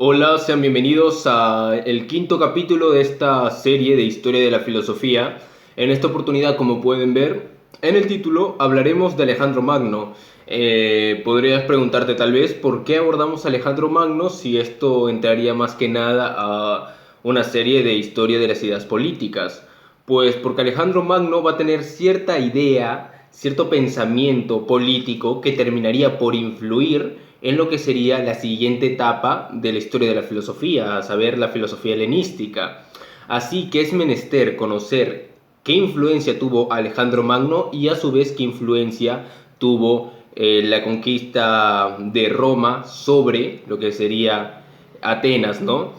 Hola, sean bienvenidos a el quinto capítulo de esta serie de Historia de la Filosofía. En esta oportunidad, como pueden ver, en el título hablaremos de Alejandro Magno. Podrías preguntarte tal vez por qué abordamos a Alejandro Magno si esto entraría más que nada a una serie de historia de las ideas políticas. Pues porque Alejandro Magno va a tener cierta idea, cierto pensamiento político que terminaría por influir en lo que sería la siguiente etapa de la historia de la filosofía, a saber, la filosofía helenística. Así que es menester conocer qué influencia tuvo Alejandro Magno y a su vez qué influencia tuvo la conquista de Roma sobre lo que sería Atenas, ¿no?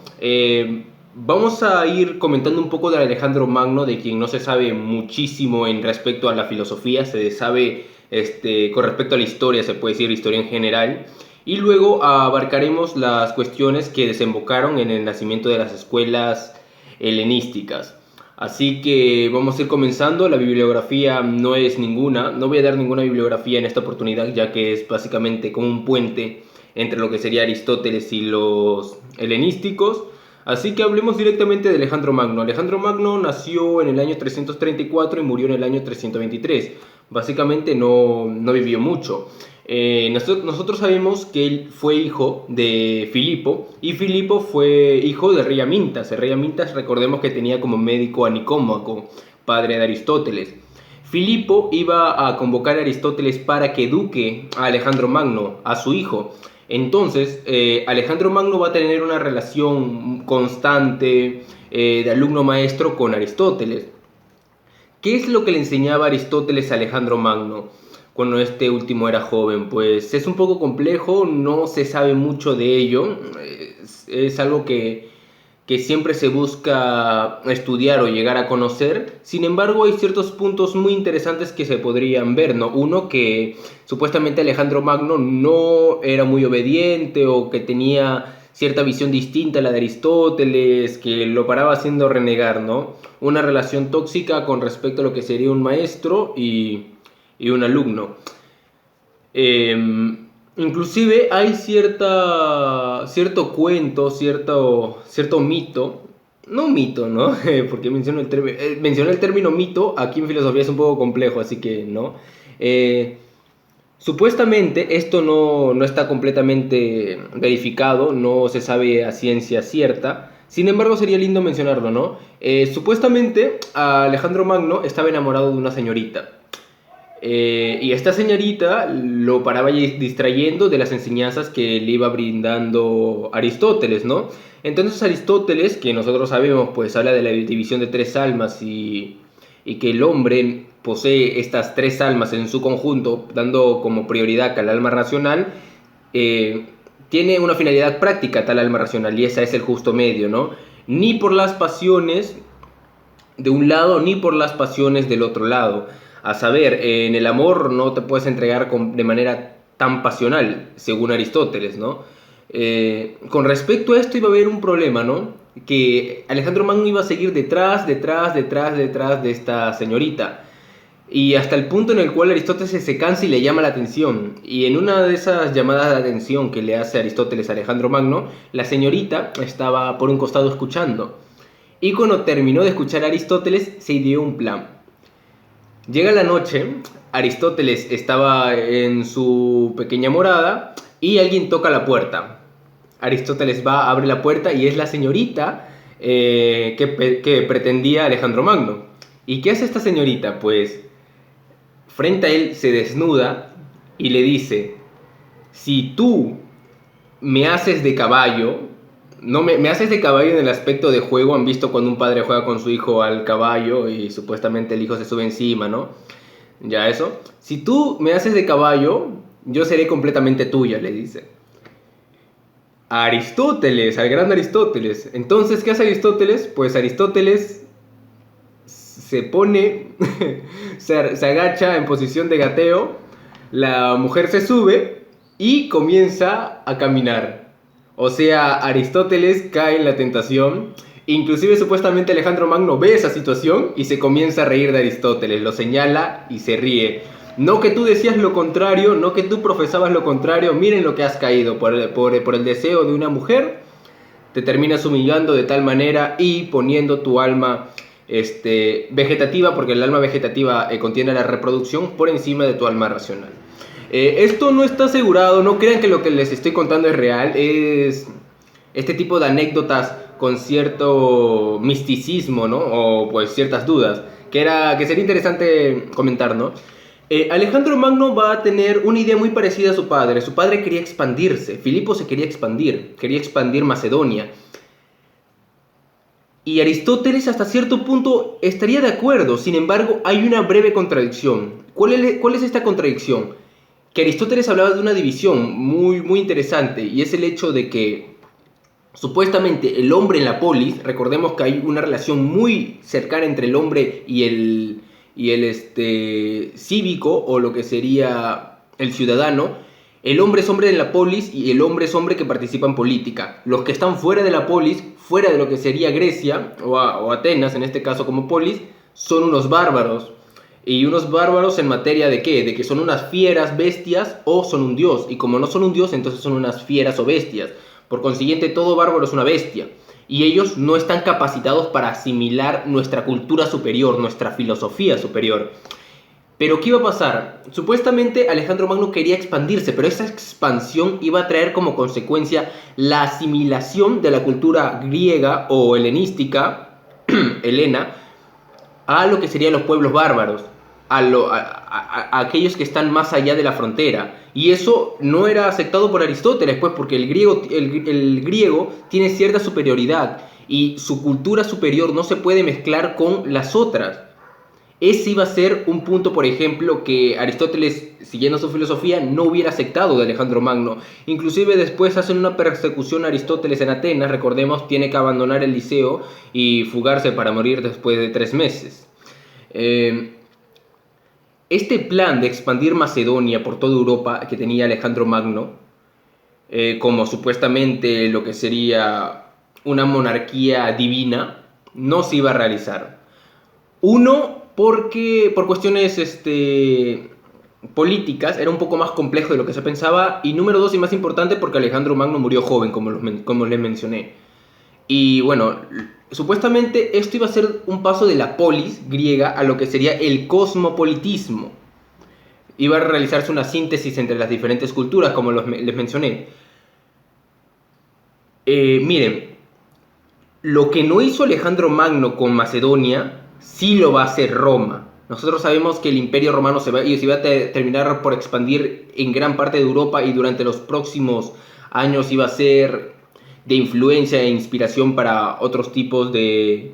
Vamos a ir comentando un poco de Alejandro Magno, de quien no se sabe muchísimo en respecto a la filosofía, se sabe con respecto a la historia, se puede decir historia en general, y luego abarcaremos las cuestiones que desembocaron en el nacimiento de las escuelas helenísticas. Así que vamos a ir comenzando. La bibliografía no es ninguna, no voy a dar ninguna bibliografía en esta oportunidad, ya que es básicamente como un puente entre lo que sería Aristóteles y los helenísticos. Así que hablemos directamente de Alejandro Magno. Alejandro Magno nació en el año 334 y murió en el año 323. Básicamente no vivió mucho. Nosotros sabemos que él fue hijo de Filipo y Filipo fue hijo de Rey Amintas. El rey Amintas, recordemos que tenía como médico a Nicómaco, padre de Aristóteles. Filipo iba a convocar a Aristóteles para que eduque a Alejandro Magno, a su hijo. Entonces, Alejandro Magno va a tener una relación constante de alumno-maestro con Aristóteles. ¿Qué es lo que le enseñaba Aristóteles a Alejandro Magno cuando este último era joven? Pues es un poco complejo, no se sabe mucho de ello, es algo que siempre se busca estudiar o llegar a conocer. Sin embargo, hay ciertos puntos muy interesantes que se podrían ver, ¿no? Uno, que supuestamente Alejandro Magno no era muy obediente o que tenía cierta visión distinta a la de Aristóteles, que lo paraba haciendo renegar, ¿no? Una relación tóxica con respecto a lo que sería un maestro y un alumno. Inclusive hay cierto cuento, cierto mito, no mito, ¿no? Porque mencioné el término mito, aquí en filosofía es un poco complejo, así que no. Supuestamente esto no está completamente verificado, no se sabe a ciencia cierta, sin embargo sería lindo mencionarlo, ¿no? Supuestamente Alejandro Magno estaba enamorado de una señorita. Y esta señorita lo paraba distrayendo de las enseñanzas que le iba brindando Aristóteles, ¿no? Entonces Aristóteles, que nosotros sabemos, pues habla de la división de tres almas y que el hombre posee estas tres almas en su conjunto, dando como prioridad al alma racional, tiene una finalidad práctica tal alma racional, y esa es el justo medio, ¿no? Ni por las pasiones de un lado, ni por las pasiones del otro lado. A saber, en el amor no te puedes entregar de manera tan pasional, según Aristóteles, ¿no? Con respecto a esto iba a haber un problema, ¿no? Que Alejandro Magno iba a seguir detrás de esta señorita. Y hasta el punto en el cual Aristóteles se cansa y le llama la atención. Y en una de esas llamadas de atención que le hace Aristóteles a Alejandro Magno, la señorita estaba por un costado escuchando. Y cuando terminó de escuchar a Aristóteles, se ideó un plan. Llega la noche, Aristóteles estaba en su pequeña morada y alguien toca la puerta. Aristóteles va, abre la puerta y es la señorita que pretendía Alejandro Magno. ¿Y qué hace esta señorita? Pues frente a él se desnuda y le dice: si tú me haces de caballo, no me haces de caballo en el aspecto de juego. Han visto cuando un padre juega con su hijo al caballo y supuestamente el hijo se sube encima, ¿no? Ya eso. Si tú me haces de caballo, yo seré completamente tuya, le dice. A Aristóteles, al gran Aristóteles. Entonces, ¿qué hace Aristóteles? Pues Aristóteles se pone, se agacha en posición de gateo, la mujer se sube y comienza a caminar. O sea, Aristóteles cae en la tentación. Inclusive supuestamente Alejandro Magno ve esa situación y se comienza a reír de Aristóteles, lo señala y se ríe. No que tú decías lo contrario, no que tú profesabas lo contrario, miren lo que has caído por el deseo de una mujer. te terminas humillando de tal manera y poniendo tu alma vegetativa, porque el alma vegetativa contiene la reproducción, por encima de tu alma racional. Esto no está asegurado, no crean que lo que les estoy contando es real, es este tipo de anécdotas con cierto misticismo, ¿no? O pues ciertas dudas, que sería interesante comentar, ¿no? Alejandro Magno va a tener una idea muy parecida a su padre. Su padre quería expandirse, Filipo se quería expandir Macedonia. Y Aristóteles hasta cierto punto estaría de acuerdo, sin embargo hay una breve contradicción. ¿Cuál es esta contradicción? Que Aristóteles hablaba de una división muy, muy interesante, y es el hecho de que supuestamente el hombre en la polis, recordemos que hay una relación muy cercana entre el hombre y el cívico, o lo que sería el ciudadano. El hombre es hombre en la polis y el hombre es hombre que participa en política. Los que están fuera de la polis, fuera de lo que sería Grecia o Atenas, en este caso como polis, son unos bárbaros. Y unos bárbaros en materia de ¿qué? De que son unas fieras, bestias, o son un dios. Y como no son un dios, entonces son unas fieras o bestias. Por consiguiente, todo bárbaro es una bestia. Y ellos no están capacitados para asimilar nuestra cultura superior, nuestra filosofía superior. Pero ¿qué iba a pasar? Supuestamente Alejandro Magno quería expandirse, pero esa expansión iba a traer como consecuencia la asimilación de la cultura griega o helenística, helena, a lo que serían los pueblos bárbaros, a aquellos que están más allá de la frontera. Y eso no era aceptado por Aristóteles, pues, porque el griego tiene cierta superioridad y su cultura superior no se puede mezclar con las otras. Ese iba a ser un punto, por ejemplo, que Aristóteles, siguiendo su filosofía, no hubiera aceptado de Alejandro Magno. Inclusive después hacen una persecución a Aristóteles en Atenas, recordemos, tiene que abandonar el liceo y fugarse para morir después de 3 meses. Este plan de expandir Macedonia por toda Europa que tenía Alejandro Magno, como supuestamente lo que sería una monarquía divina, no se iba a realizar. Uno, porque por cuestiones políticas era un poco más complejo de lo que se pensaba, y número 2 y más importante, porque Alejandro Magno murió joven, como les mencioné. Y bueno, supuestamente esto iba a ser un paso de la polis griega a lo que sería el cosmopolitismo. Iba a realizarse una síntesis entre las diferentes culturas, como les mencioné. Miren, lo que no hizo Alejandro Magno con Macedonia, sí lo va a hacer Roma. Nosotros sabemos que el Imperio Romano se iba a terminar por expandir en gran parte de Europa, y durante los próximos años iba a ser de influencia e inspiración para otros tipos de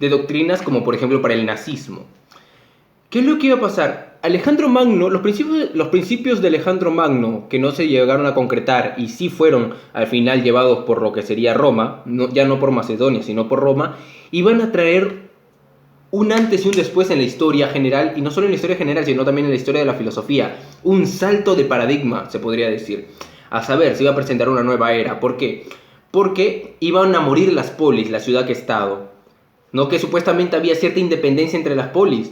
doctrinas, como por ejemplo para el nazismo. ¿Qué es lo que iba a pasar? Alejandro Magno, los principios de Alejandro Magno, que no se llegaron a concretar y sí fueron al final llevados por lo que sería Roma, ya no por Macedonia, sino por Roma, iban a traer un antes y un después en la historia general, y no solo en la historia general, sino también en la historia de la filosofía. Un salto de paradigma, se podría decir. A saber, se iba a presentar una nueva era. ¿Por qué? Porque iban a morir las polis, la ciudad-estado. No que supuestamente había cierta independencia entre las polis,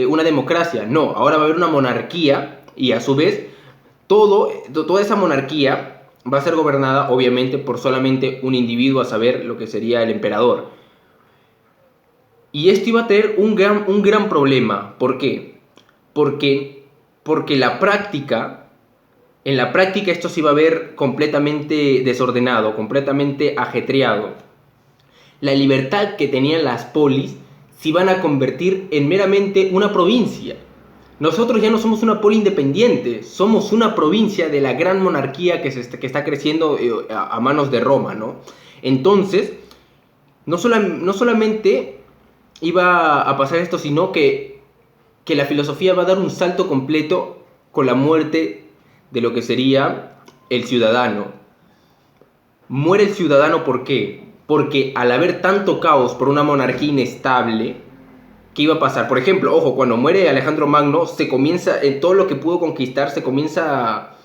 una democracia. No, ahora va a haber una monarquía, y a su vez toda esa monarquía va a ser gobernada obviamente por solamente un individuo, a saber lo que sería el emperador. Y esto iba a tener un gran problema. ¿Por qué? Porque en la práctica esto se iba a ver completamente desordenado, completamente ajetreado. La libertad que tenían las polis se iban a convertir en meramente una provincia. Nosotros ya no somos una poli independiente, somos una provincia de la gran monarquía que está creciendo a manos de Roma, ¿no? Entonces, no solamente iba a pasar esto, sino que la filosofía va a dar un salto completo con la muerte de lo que sería el ciudadano. Muere el ciudadano, ¿por qué? Porque al haber tanto caos por una monarquía inestable, ¿qué iba a pasar? Por ejemplo, ojo, cuando muere Alejandro Magno, se comienza, en todo lo que pudo conquistar, se comienza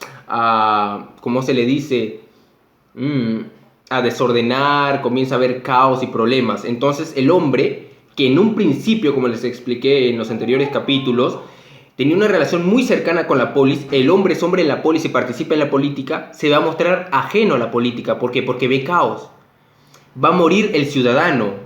¿cómo se le dice? A desordenar, comienza a haber caos y problemas. Entonces el hombre, que en un principio, como les expliqué en los anteriores capítulos, tenía una relación muy cercana con la polis, el hombre es hombre en la polis y participa en la política, se va a mostrar ajeno a la política. ¿Por qué? Porque ve caos. Va a morir el ciudadano.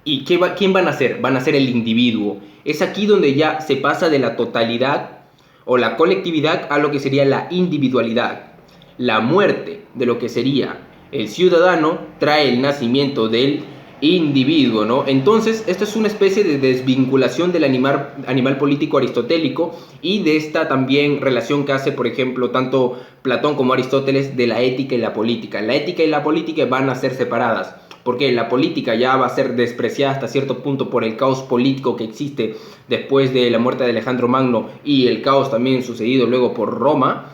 ¿Y quién van a ser? Van a ser el individuo. Es aquí donde ya se pasa de la totalidad o la colectividad a lo que sería la individualidad. La muerte de lo que sería el ciudadano trae el nacimiento del individuo, ¿no? Entonces, esto es una especie de desvinculación del animal político aristotélico y de esta también relación que hace, por ejemplo, tanto Platón como Aristóteles de la ética y la política. La ética y la política van a ser separadas, porque la política ya va a ser despreciada hasta cierto punto por el caos político que existe después de la muerte de Alejandro Magno y el caos también sucedido luego por Roma.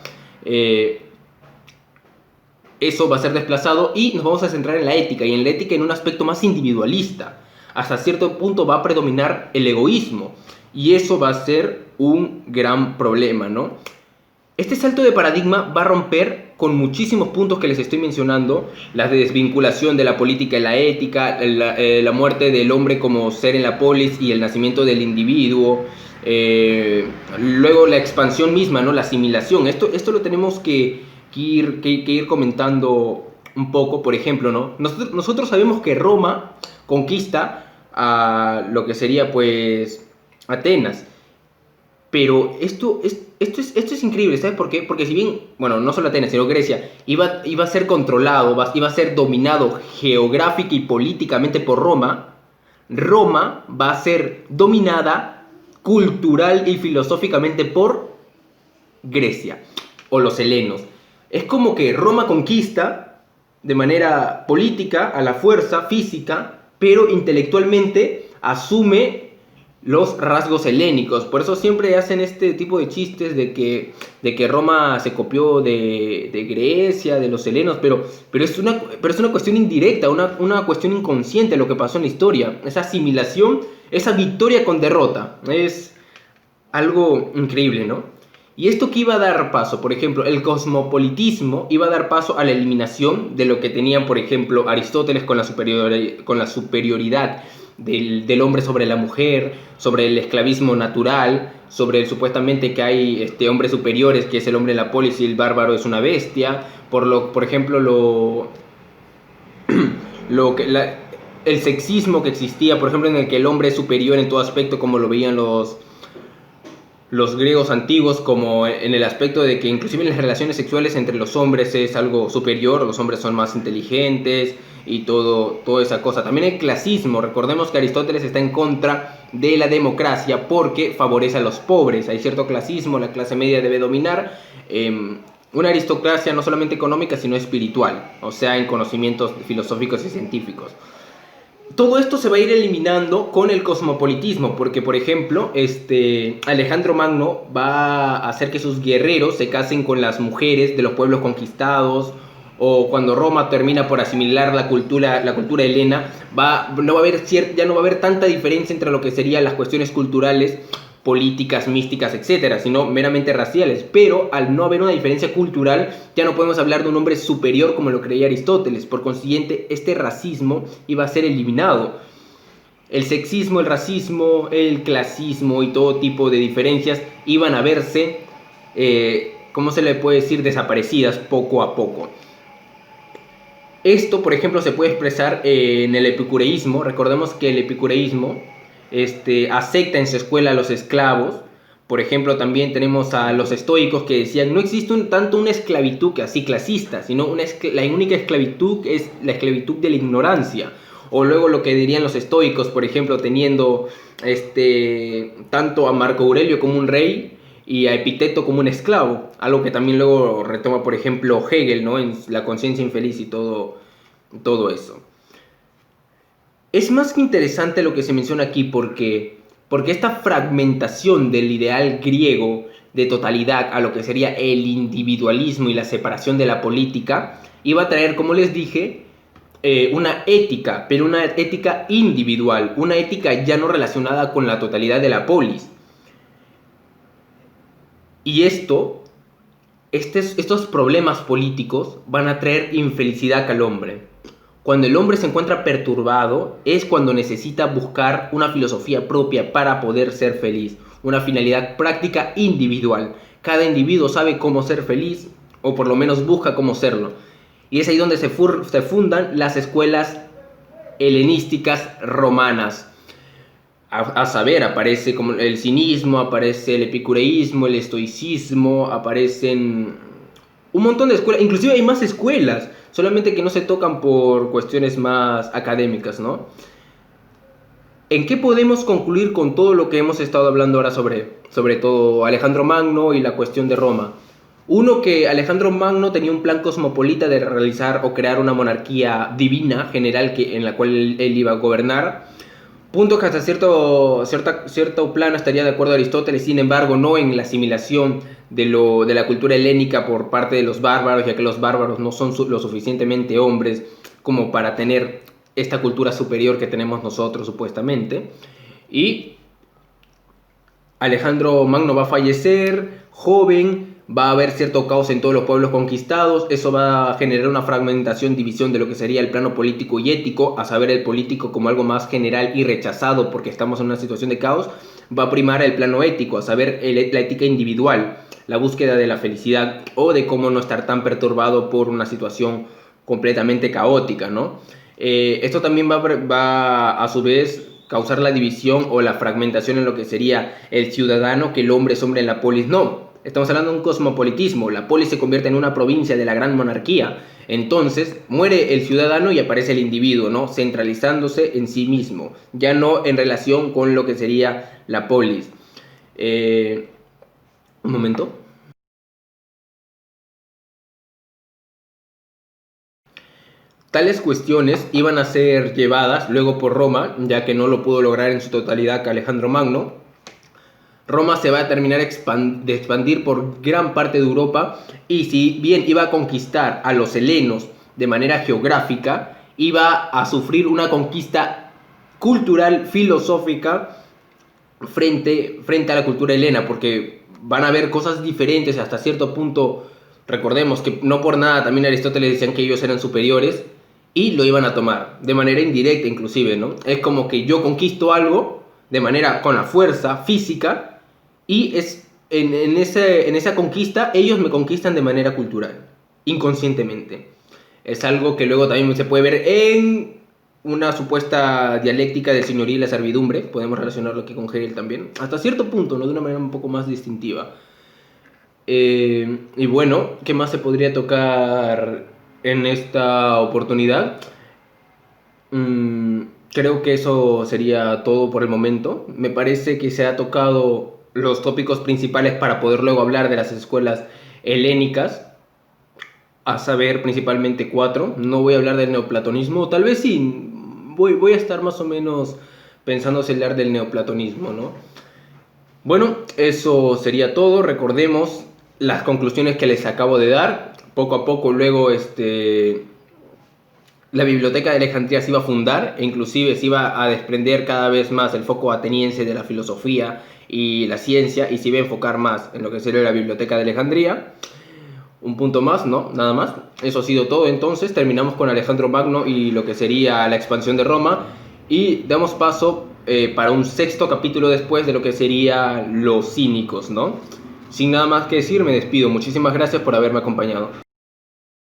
Eso va a ser desplazado y nos vamos a centrar en la ética, y en la ética en un aspecto más individualista. Hasta cierto punto va a predominar el egoísmo, y eso va a ser un gran problema, ¿no? Este salto de paradigma va a romper con muchísimos puntos que les estoy mencionando: la desvinculación de la política y la ética, la muerte del hombre como ser en la polis y el nacimiento del individuo, luego la expansión misma, ¿no? La asimilación. Esto lo tenemos que ir comentando un poco. Por ejemplo, ¿no? Nosotros sabemos que Roma conquista a lo que sería pues Atenas, pero esto es increíble. ¿Sabes por qué? Porque si bien, bueno, no solo Atenas, sino Grecia iba a ser controlado, iba a ser dominado geográfica y políticamente por Roma, Roma va a ser dominada cultural y filosóficamente por Grecia o los helenos. Es como que Roma conquista de manera política, a la fuerza física, pero intelectualmente asume los rasgos helénicos. Por eso siempre hacen este tipo de chistes de que Roma se copió de Grecia, de los helenos, pero es una cuestión indirecta, una cuestión inconsciente lo que pasó en la historia. Esa asimilación, esa victoria con derrota, es algo increíble, ¿no? Y esto que iba a dar paso, por ejemplo, el cosmopolitismo iba a dar paso a la eliminación de lo que tenían, por ejemplo, Aristóteles con la superioridad del hombre sobre la mujer, sobre el esclavismo natural, sobre el supuestamente que hay hombres superiores, que es el hombre en la polis y el bárbaro es una bestia, por ejemplo, el sexismo que existía, por ejemplo, en el que el hombre es superior en todo aspecto, como lo veían los griegos antiguos, como en el aspecto de que inclusive en las relaciones sexuales entre los hombres es algo superior, los hombres son más inteligentes y toda esa cosa. También el clasismo, recordemos que Aristóteles está en contra de la democracia porque favorece a los pobres. Hay cierto clasismo, la clase media debe dominar, una aristocracia no solamente económica sino espiritual, o sea, en conocimientos filosóficos y científicos. Todo esto se va a ir eliminando con el cosmopolitismo, porque, por ejemplo, Alejandro Magno va a hacer que sus guerreros se casen con las mujeres de los pueblos conquistados, o cuando Roma termina por asimilar la cultura helena, ya no va a haber tanta diferencia entre lo que serían las cuestiones culturales, políticas, místicas, etcétera, sino meramente raciales. Pero al no haber una diferencia cultural, ya no podemos hablar de un hombre superior como lo creía Aristóteles. Por consiguiente, este racismo iba a ser eliminado. El sexismo, el racismo, el clasismo y todo tipo de diferencias iban a verse, ¿cómo se le puede decir?, desaparecidas poco a poco. Esto, por ejemplo, se puede expresar en el epicureísmo. Recordemos que el epicureísmo acepta en su escuela a los esclavos. Por ejemplo, también tenemos a los estoicos que decían no existe tanto una esclavitud que así clasista, sino la única esclavitud es la esclavitud de la ignorancia. O luego lo que dirían los estoicos, por ejemplo, teniendo tanto a Marco Aurelio como un rey y a Epicteto como un esclavo, algo que también luego retoma, por ejemplo, Hegel, ¿no?, en La conciencia infeliz y todo eso. Es más que interesante lo que se menciona aquí porque esta fragmentación del ideal griego de totalidad a lo que sería el individualismo y la separación de la política iba a traer, como les dije, una ética, pero una ética individual, una ética ya no relacionada con la totalidad de la polis. Y estos problemas políticos van a traer infelicidad al hombre. Cuando el hombre se encuentra perturbado es cuando necesita buscar una filosofía propia para poder ser feliz. una finalidad práctica individual. Cada individuo sabe cómo ser feliz, o por lo menos busca cómo serlo. Y es ahí donde se fundan las escuelas helenísticas romanas. A saber, aparece como el cinismo, aparece el epicureísmo, el estoicismo, aparecen un montón de escuelas, inclusive hay más escuelas, solamente que no se tocan por cuestiones más académicas, ¿no? ¿En qué podemos concluir con todo lo que hemos estado hablando ahora sobre todo Alejandro Magno y la cuestión de Roma? Uno, que Alejandro Magno tenía un plan cosmopolita de realizar o crear una monarquía divina, general, en la cual él iba a gobernar. Punto que hasta cierto plano estaría de acuerdo Aristóteles, sin embargo, no en la asimilación de la cultura helénica por parte de los bárbaros, ya que los bárbaros no son lo suficientemente hombres como para tener esta cultura superior que tenemos nosotros, supuestamente. Y Alejandro Magno va a fallecer joven. Va a haber cierto caos en todos los pueblos conquistados, eso va a generar una fragmentación, división de lo que sería el plano político y ético, a saber, el político como algo más general y rechazado porque estamos en una situación de caos. Va a primar el plano ético, a saber, la ética individual, la búsqueda de la felicidad o de cómo no estar tan perturbado por una situación completamente caótica, ¿no? Esto también va a su vez causar la división o la fragmentación en lo que sería el ciudadano, que el hombre es hombre en la polis, no. Estamos hablando de un cosmopolitismo. La polis se convierte en una provincia de la gran monarquía. Entonces muere el ciudadano y aparece el individuo, ¿no? Centralizándose en sí mismo, ya no en relación con lo que sería la polis. Un momento. Tales cuestiones iban a ser llevadas luego por Roma, ya que no lo pudo lograr en su totalidad Alejandro Magno. Roma se va a terminar de expandir por gran parte de Europa, y si bien iba a conquistar a los helenos de manera geográfica, iba a sufrir una conquista cultural, filosófica frente a la cultura helena, porque van a haber cosas diferentes hasta cierto punto. Recordemos que no por nada también Aristóteles decían que ellos eran superiores y lo iban a tomar de manera indirecta, inclusive, ¿no? Es como que yo conquisto algo de manera con la fuerza física, y en esa conquista ellos me conquistan de manera cultural, inconscientemente. Es algo que luego también se puede ver en una supuesta dialéctica de señoría y la servidumbre. Podemos relacionarlo aquí con Hegel también, hasta cierto punto, ¿no? De una manera un poco más distintiva. Y bueno, ¿qué más se podría tocar en esta oportunidad? Creo que eso sería todo por el momento. Me parece que se ha tocado los tópicos principales para poder luego hablar de las escuelas helénicas, a saber, principalmente 4. No voy a hablar del neoplatonismo, tal vez sí, voy a estar más o menos pensando en hablar del neoplatonismo, ¿no? Bueno, eso sería todo. Recordemos las conclusiones que les acabo de dar. Poco a poco luego la Biblioteca de Alejandría se iba a fundar, e inclusive se iba a desprender cada vez más el foco ateniense de la filosofía y la ciencia, y se iba a enfocar más en lo que sería la Biblioteca de Alejandría. Un punto más, ¿no? Nada más. Eso ha sido todo. Entonces terminamos con Alejandro Magno y lo que sería la expansión de Roma, y damos paso para un 6º capítulo después de lo que sería los cínicos, ¿no? Sin nada más que decir, me despido. Muchísimas gracias por haberme acompañado.